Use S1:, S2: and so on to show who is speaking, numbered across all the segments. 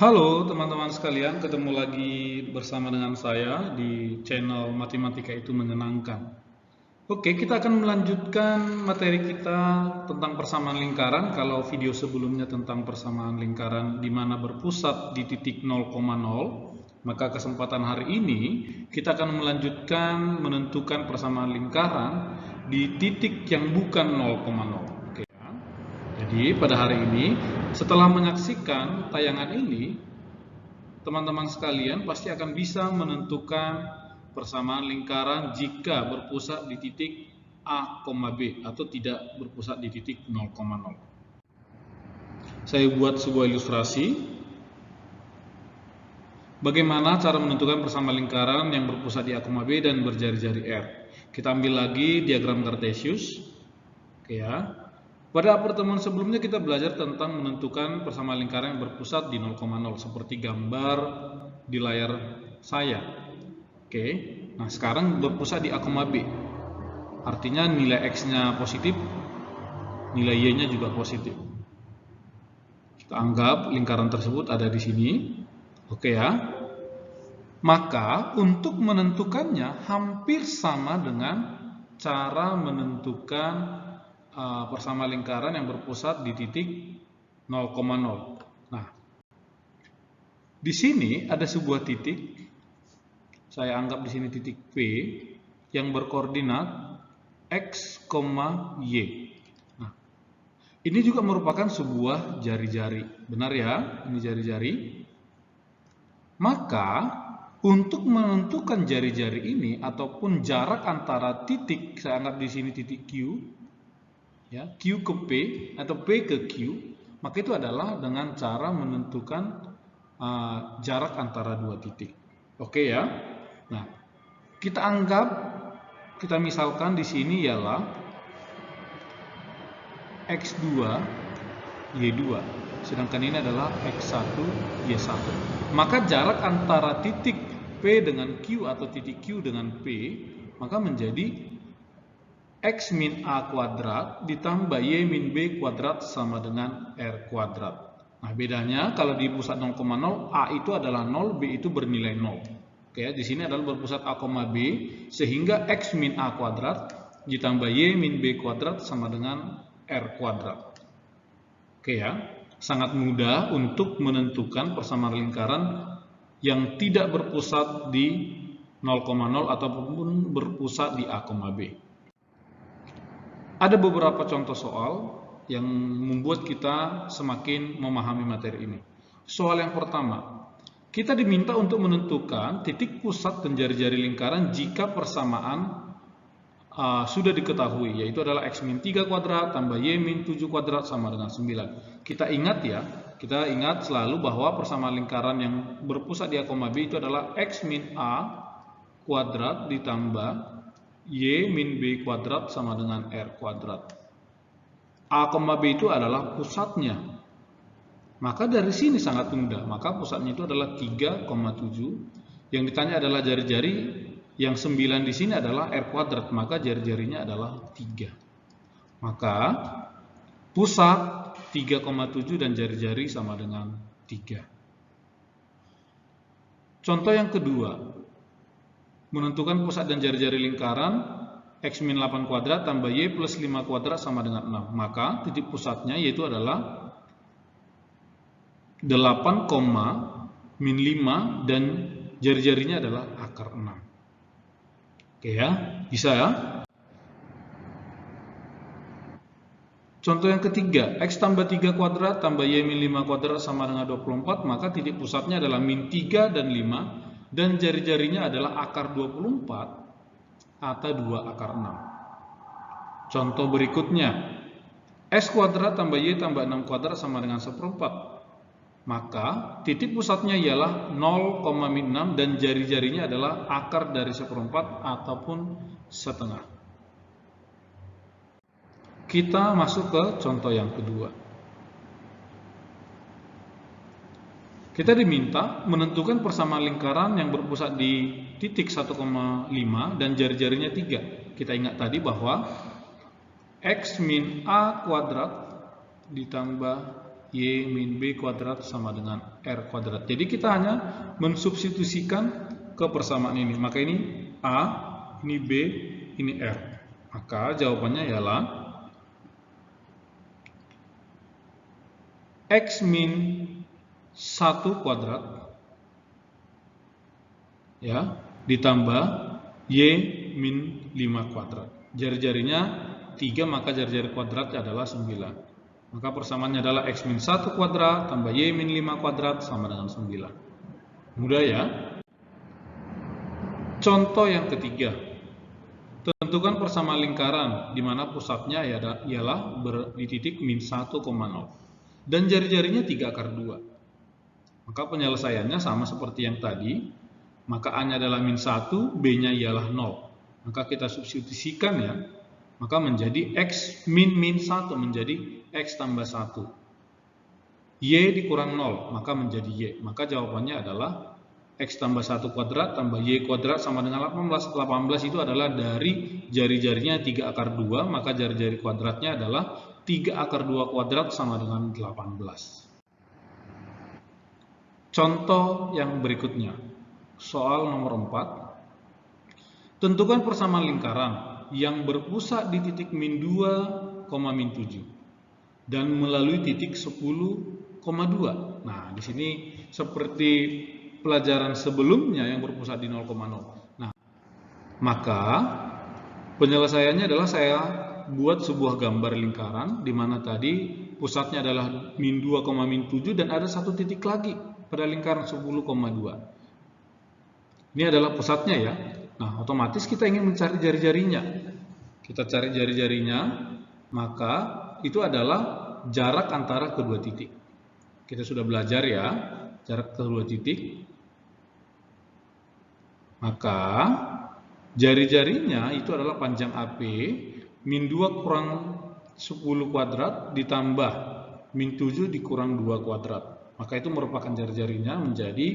S1: Halo teman-teman sekalian, ketemu lagi bersama dengan saya di channel Matematika itu Menyenangkan. Oke, kita akan melanjutkan materi kita tentang persamaan lingkaran. Kalau video sebelumnya tentang persamaan lingkaran di mana berpusat di titik 0,0, maka kesempatan hari ini kita akan melanjutkan menentukan persamaan lingkaran di titik yang bukan 0,0. Oke. Jadi pada hari ini, setelah menyaksikan tayangan ini, teman-teman sekalian pasti akan bisa menentukan persamaan lingkaran jika berpusat di titik A, B atau tidak berpusat di titik 0,0. Saya buat sebuah ilustrasi. Bagaimana cara menentukan persamaan lingkaran yang berpusat di A, B dan berjari-jari R. Kita ambil lagi diagram Cartesius. Oke ya. Pada pertemuan sebelumnya kita belajar tentang menentukan persamaan lingkaran yang berpusat di 0,0 seperti gambar di layar saya. Oke. Nah, sekarang berpusat di A, B. Artinya nilai X-nya positif, nilai Y-nya juga positif. Kita anggap lingkaran tersebut ada di sini. Oke ya. Maka untuk menentukannya hampir sama dengan cara menentukan persamaan lingkaran yang berpusat di titik 0,0. Nah, di sini ada sebuah titik. Saya anggap di sini titik P yang berkoordinat X, Y. Nah, ini juga merupakan sebuah jari-jari. Benar ya? Ini jari-jari. Maka untuk menentukan jari-jari ini ataupun jarak antara titik, saya anggap di sini titik Q, ya, Q ke P atau P ke Q, maka itu adalah dengan cara menentukan jarak antara dua titik. Oke ya. Nah, kita misalkan di sini ialah X2, Y2, sedangkan ini adalah X1, Y1. Maka jarak antara titik P dengan Q atau titik Q dengan P, maka menjadi X min A kuadrat ditambah Y min B kuadrat sama dengan R kuadrat. Nah, bedanya kalau di pusat 0,0, A itu adalah 0, B itu bernilai 0. Oke, di sini adalah berpusat A, B, sehingga X min A kuadrat ditambah Y min B kuadrat sama dengan R kuadrat. Oke ya, sangat mudah untuk menentukan persamaan lingkaran yang tidak berpusat di 0,0 ataupun berpusat di A, B. Ada beberapa contoh soal yang membuat kita semakin memahami materi ini. Soal yang pertama, kita diminta untuk menentukan titik pusat dan jari-jari lingkaran jika persamaan sudah diketahui, yaitu adalah X min 3 kuadrat tambah Y min 7 kuadrat sama dengan 9. Kita ingat selalu bahwa persamaan lingkaran yang berpusat di A, B itu adalah X min A kuadrat ditambah Y min B kuadrat sama dengan R kuadrat. A, B itu adalah pusatnya. Maka dari sini sangat mudah. Maka pusatnya itu adalah 3,7. Yang ditanya adalah jari-jari. Yang 9 di sini adalah R kuadrat. Maka jari-jarinya adalah 3. Maka pusat 3,7 dan jari-jari sama dengan 3. Contoh yang kedua. Menentukan pusat dan jari-jari lingkaran X min 8 kuadrat tambah Y plus 5 kuadrat sama dengan 6. Maka titik pusatnya yaitu adalah 8, min 5 dan jari-jarinya adalah akar 6. Oke ya, bisa ya. Contoh yang ketiga, X tambah 3 kuadrat tambah Y min 5 kuadrat sama dengan 24. Maka titik pusatnya adalah min 3 dan 5. Dan jari-jarinya adalah akar 24 atau 2 akar 6. Contoh berikutnya, X kuadrat tambah Y tambah 6 kuadrat sama dengan 1/4. Maka titik pusatnya ialah 0,6 dan jari-jarinya adalah akar dari 1/4 ataupun setengah. Kita masuk ke contoh yang kedua. Kita diminta menentukan persamaan lingkaran yang berpusat di titik 1,5 dan jari-jarinya 3. Kita ingat tadi bahwa X min A kuadrat ditambah Y min B kuadrat sama dengan R kuadrat. Jadi kita hanya mensubstitusikan ke persamaan ini. Maka ini A, ini B, ini R. Maka jawabannya ialah X min 1 kuadrat ya ditambah Y min 5 kuadrat. Jari-jarinya 3, maka jari-jari kuadratnya adalah 9. Maka persamaannya adalah X min 1 kuadrat tambah Y min 5 kuadrat sama dengan 9. Mudah ya? Contoh yang ketiga. Tentukan persamaan lingkaran di mana pusatnya ialah di titik min 1,0 dan jari-jarinya 3 akar 2. Maka penyelesaiannya sama seperti yang tadi. Maka A-nya adalah min 1, B-nya ialah 0. Maka kita substitusikan ya. Maka menjadi X min 1 menjadi X tambah 1. Y dikurang 0, maka menjadi Y. Maka jawabannya adalah X tambah 1 kuadrat tambah Y kuadrat sama dengan 18. 18 itu adalah dari jari-jarinya 3 akar 2, maka jari-jari kuadratnya adalah 3 akar 2 kuadrat sama dengan 18. Contoh yang berikutnya. Soal nomor 4. Tentukan persamaan lingkaran yang berpusat di titik min 2, min 7 dan melalui titik 10,2. Nah, di sini seperti pelajaran sebelumnya yang berpusat di 0,0. Nah, maka penyelesaiannya adalah saya buat sebuah gambar lingkaran di mana tadi pusatnya adalah min 2, min 7 dan ada satu titik lagi pada lingkaran 10,2. Ini adalah pusatnya ya. Nah, otomatis kita ingin mencari jari-jarinya. Kita cari jari-jarinya, maka itu adalah jarak antara kedua titik. Kita sudah belajar ya, jarak kedua titik. Maka jari-jarinya itu adalah panjang AP min 2 kurang 10 kuadrat ditambah min 7 dikurang 2 kuadrat. Maka itu merupakan jari-jarinya menjadi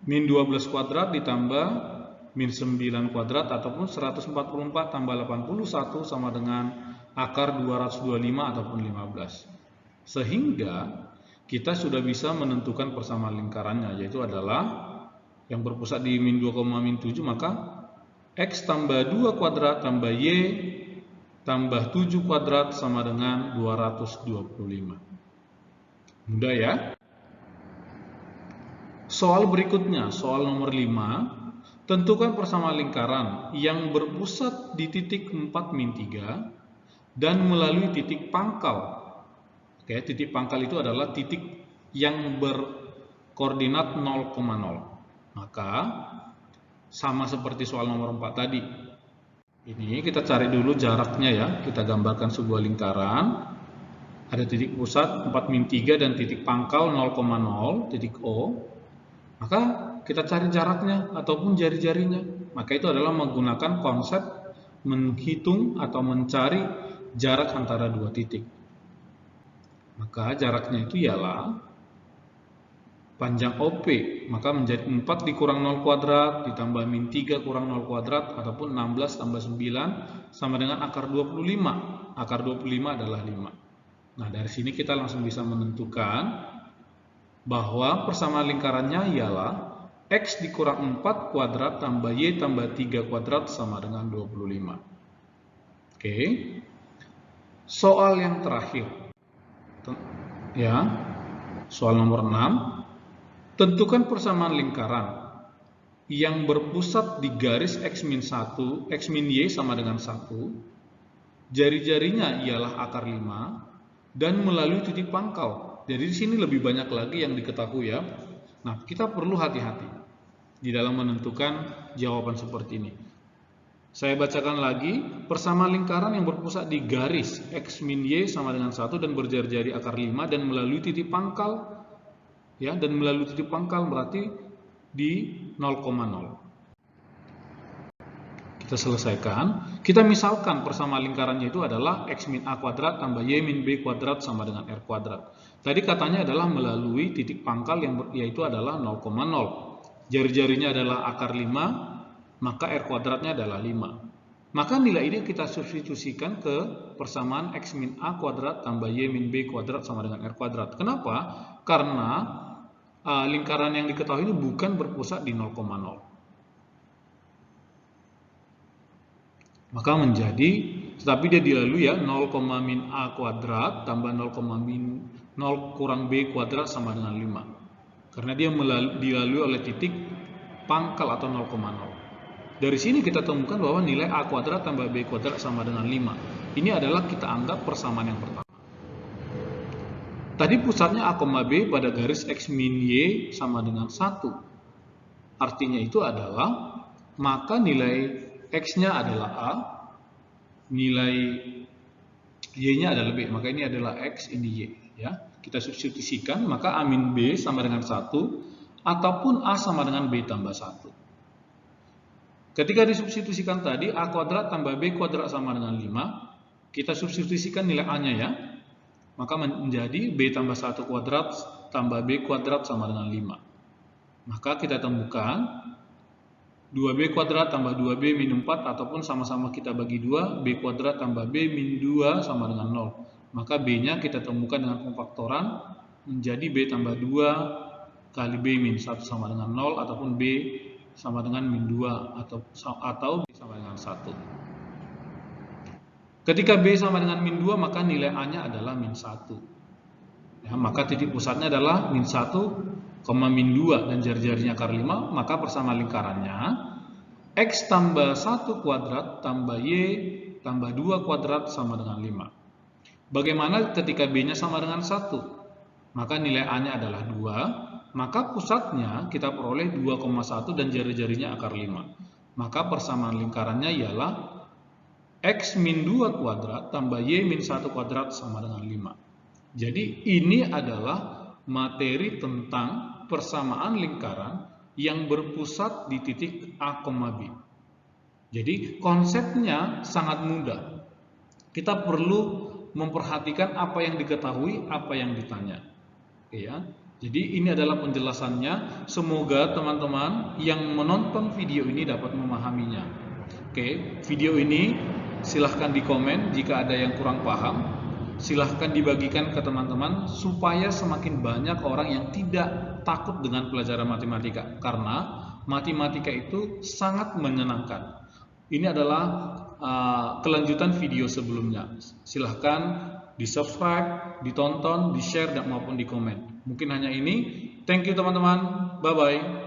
S1: min 12 kuadrat ditambah min 9 kuadrat ataupun 144 tambah 81 sama dengan akar 225 ataupun 15. Sehingga kita sudah bisa menentukan persamaan lingkarannya, yaitu adalah yang berpusat di min 2, min 7, maka X tambah 2 kuadrat tambah Y tambah 7 kuadrat sama dengan 225. Mudah ya? Soal berikutnya, soal nomor 5. Tentukan persamaan lingkaran yang berpusat di titik 4, min 3 dan melalui titik pangkal. Oke, titik pangkal itu adalah titik yang berkoordinat 0,0. Maka sama seperti soal nomor 4 tadi. Ini kita cari dulu jaraknya ya. Kita gambarkan sebuah lingkaran. Ada titik pusat 4, min 3 dan titik pangkal 0,0, titik O. Maka kita cari jaraknya ataupun jari-jarinya. Maka itu adalah menggunakan konsep menghitung atau mencari jarak antara dua titik. Maka jaraknya itu ialah panjang OP. Maka menjadi 4 dikurang 0 kuadrat ditambah min 3 kurang 0 kuadrat ataupun 16 tambah 9 sama dengan akar 25. Akar 25 adalah 5. Nah, dari sini kita langsung bisa menentukan bahwa persamaan lingkarannya ialah X dikurang 4 kuadrat tambah Y tambah 3 kuadrat sama dengan 25. Oke. Soal yang terakhir. Ya. Soal nomor 6. Tentukan persamaan lingkaran yang berpusat di garis X min 1, X min Y sama dengan 1. Jari-jarinya ialah akar 5 dan melalui titik pangkal. Jadi di sini lebih banyak lagi yang diketahui ya. Nah, kita perlu hati-hati di dalam menentukan jawaban seperti ini. Saya bacakan lagi, persamaan lingkaran yang berpusat di garis X min Y sama dengan 1 dan berjari-jari akar 5 dan melalui titik pangkal. Ya, dan melalui titik pangkal berarti di 0,0. Kita selesaikan. Kita misalkan persamaan lingkarannya itu adalah X min A kuadrat tambah Y min B kuadrat sama dengan R kuadrat. Tadi katanya adalah melalui titik pangkal yaitu adalah 0,0. Jari-jarinya adalah akar 5, maka R kuadratnya adalah 5. Maka nilai ini kita substitusikan ke persamaan X min A kuadrat tambah Y min B kuadrat sama dengan R kuadrat. Kenapa? Karena lingkaran yang diketahui ini bukan berpusat di 0,0. Maka menjadi, tetapi dia dilalui ya 0, min A kuadrat tambah 0, min 0 kurang B kuadrat sama dengan 5. Karena dia dilalui oleh titik pangkal atau 0,0. Dari sini kita temukan bahwa nilai A kuadrat tambah B kuadrat sama dengan 5. Ini adalah kita anggap persamaan yang pertama. Tadi pusatnya A, B pada garis X min Y sama dengan 1. Artinya itu adalah, maka nilai X-nya adalah A, nilai Y-nya adalah B. Maka ini adalah X, ini Y. Ya. Kita substitusikan, maka A min B sama dengan 1, ataupun A sama dengan B tambah 1. Ketika disubstitusikan tadi, A kuadrat tambah B kuadrat sama dengan 5. Kita substitusikan nilai A-nya ya. Maka menjadi B tambah 1 kuadrat tambah B kuadrat sama dengan 5. Maka kita temukan 2B kuadrat tambah 2B min 4, ataupun sama-sama kita bagi 2, B kuadrat tambah B min 2 sama dengan 0. Maka B-nya kita temukan dengan pemfaktoran menjadi B tambah 2 kali B min 1 sama dengan 0, ataupun B sama dengan min 2 atau B sama dengan 1. Ketika B sama dengan min 2, maka nilai A-nya adalah min 1. Ya, maka titik pusatnya adalah min 1, min 2 dan jari-jarinya akar 5, maka persamaan lingkarannya X tambah 1 kuadrat tambah Y tambah 2 kuadrat sama dengan 5. Bagaimana ketika B-nya sama dengan 1? Maka nilai A-nya adalah 2. Maka pusatnya kita peroleh 2,1 dan jari-jarinya akar 5. Maka persamaan lingkarannya ialah X min 2 kuadrat tambah Y min 1 kuadrat sama dengan 5. Jadi ini adalah materi tentang persamaan lingkaran yang berpusat di titik A, B. Jadi konsepnya sangat mudah. Kita perlu memperhatikan apa yang diketahui, apa yang ditanya. Oke ya. Jadi ini adalah penjelasannya. Semoga teman-teman yang menonton video ini dapat memahaminya. Oke, video ini silahkan di komen jika ada yang kurang paham. Silahkan dibagikan ke teman-teman supaya semakin banyak orang yang tidak takut dengan pelajaran matematika. Karena matematika itu sangat menyenangkan. Ini adalah kelanjutan video sebelumnya. Silahkan di subscribe, ditonton, di share, dan maupun di komen. Mungkin hanya ini. Thank you teman-teman. Bye-bye.